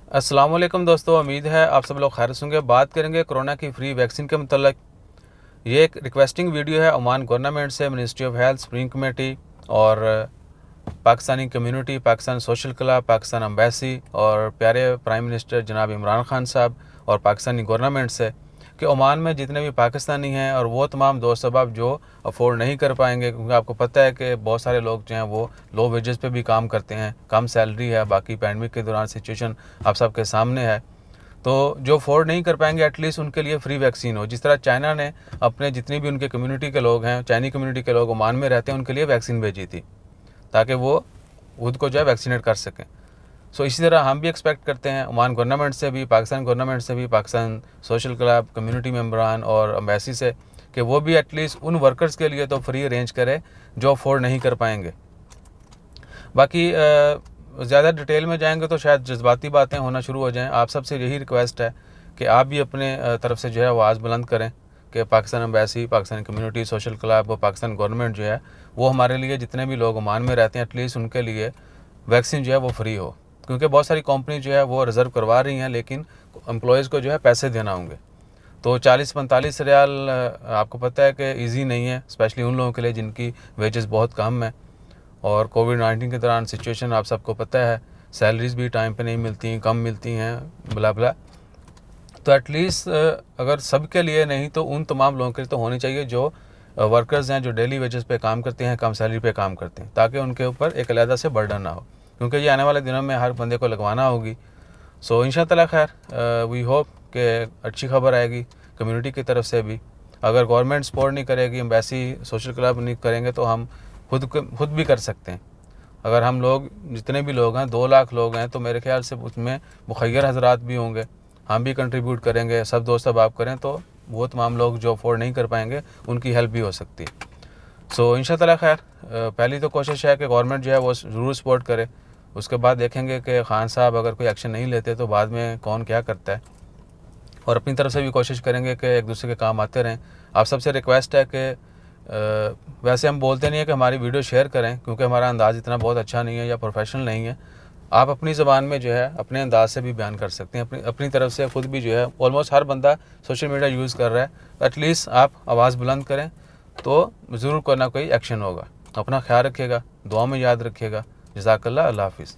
अस्सलाम वालेकुम दोस्तों, उम्मीद है आप सब लोग खैर से होंगे। बात करेंगे कोरोना की फ्री वैक्सीन के मतलब। ये एक रिक्वेस्टिंग वीडियो है ओमान गवर्नमेंट से, ministry of health, spring committee और Pakistani community, Pakistan social club, Pakistan embassy और प्यारे प्राइम मिनिस्टर जनाब इमरान खान साहब और पाकिस्तानी गवर्नमेंट से कि ओमान में जितने भी पाकिस्तानी हैं और वो तमाम दोस्त अहबाब जो अफोर्ड नहीं कर पाएंगे, क्योंकि आपको पता है कि बहुत सारे लोग जो हैं वो लो वेजेस पे भी काम करते हैं, कम सैलरी है, बाकी पैंडमिक के दौरान सिचुएशन आप सबके सामने है। तो जो अफोर्ड नहीं कर पाएंगे एटलीस्ट उनके लिए फ्री वैक्सीन हो। जिस तरह चाइना ने अपने जितनी भी उनके कम्युनिटी के लोग हैं, चाइनी कम्युनिटी के लोग ओमान में रहते हैं, उनके लिए वैक्सीन भेजी थी ताकि वो खुद को जो है वैक्सीनेट कर सकें। सो इसी तरह हम भी एक्सपेक्ट करते हैं ओमान गवर्नमेंट से भी, पाकिस्तान गवर्नमेंट से भी, पाकिस्तान सोशल क्लब, कम्युनिटी मेम्बरान और एम्बेसी से कि वो भी एटलीस्ट उन वर्कर्स के लिए तो फ्री अरेंज करे जो अफोर्ड नहीं कर पाएंगे। बाकी ज़्यादा डिटेल में जाएंगे तो शायद जज्बाती बातें होना शुरू हो जाएं। आप सबसे यही रिक्वेस्ट है कि आप भी अपने तरफ से जो है आवाज़ बुलंद करें कि Pakistan embassy, Pakistan community, social club और पाकिस्तान गवर्नमेंट जो है वो हमारे लिए, जितने भी लोग ओमान में रहते हैं, एटलीस्ट उनके लिए वैक्सीन जो है वो फ्री हो। क्योंकि बहुत सारी कंपनी जो है वो रिज़र्व करवा रही हैं, लेकिन एम्प्लॉयज़ को जो है पैसे देना होंगे। तो 40-45 रियाल आपको पता है कि ईजी नहीं है, स्पेशली उन लोगों के लिए जिनकी वेजेस बहुत कम है। और कोविड-19 के दौरान सिचुएशन आप सबको पता है, सैलरीज भी टाइम पे नहीं मिलती, कम मिलती हैं, बला बला। तो एटलीस्ट अगर सब के लिए नहीं तो उन तमाम लोगों के लिए तो होनी चाहिए जो वर्कर्स हैं, जो डेली वेजेस पे काम करते हैं, कम सैलरी पे काम करते हैं, ताकि उनके ऊपर एक अलहदा से बर्डन ना हो, क्योंकि ये आने वाले दिनों में हर बंदे को लगवाना होगी। सो इंशाअल्लाह खैर वी होप कि अच्छी खबर आएगी कम्युनिटी की तरफ से भी। अगर गवर्नमेंट सपोर्ट नहीं करेगी, एम्बेसी, सोशल क्लब नहीं करेंगे, तो हम खुद भी कर सकते हैं। अगर हम लोग जितने भी लोग हैं, 2 लाख लोग हैं, तो मेरे ख्याल से उसमें मुखय्यर हजरात भी होंगे, हम भी कंट्रीब्यूट करेंगे, सब दोस्त अब आप करें तो वो तमाम लोग जो अफोर्ड नहीं कर पाएंगे उनकी हेल्प भी हो सकती है। सो इंशाअल्लाह खैर पहली तो कोशिश है कि गवर्नमेंट जो है वो ज़रूर सपोर्ट करे। उसके बाद देखेंगे कि खान साहब अगर कोई एक्शन नहीं लेते तो बाद में कौन क्या करता है, और अपनी तरफ से भी कोशिश करेंगे कि एक दूसरे के काम आते रहें। आप सबसे रिक्वेस्ट है कि वैसे हम बोलते नहीं है कि हमारी वीडियो शेयर करें, क्योंकि हमारा अंदाज़ इतना बहुत अच्छा नहीं है या प्रोफेशनल नहीं है। आप अपनी ज़बान में जो है अपने अंदाज से भी बयान कर सकते हैं, अपनी तरफ से खुद भी जो है। ऑलमोस्ट हर बंदा सोशल मीडिया यूज़ कर रहा है, एटलीस्ट आप आवाज़ बुलंद करें तो ज़रूर कोई ना कोई एक्शन होगा। अपना ख्याल रखिएगा, दुआ में याद रखिएगा। जज़ाकल्लाह, अल्लाह हाफ़िज़।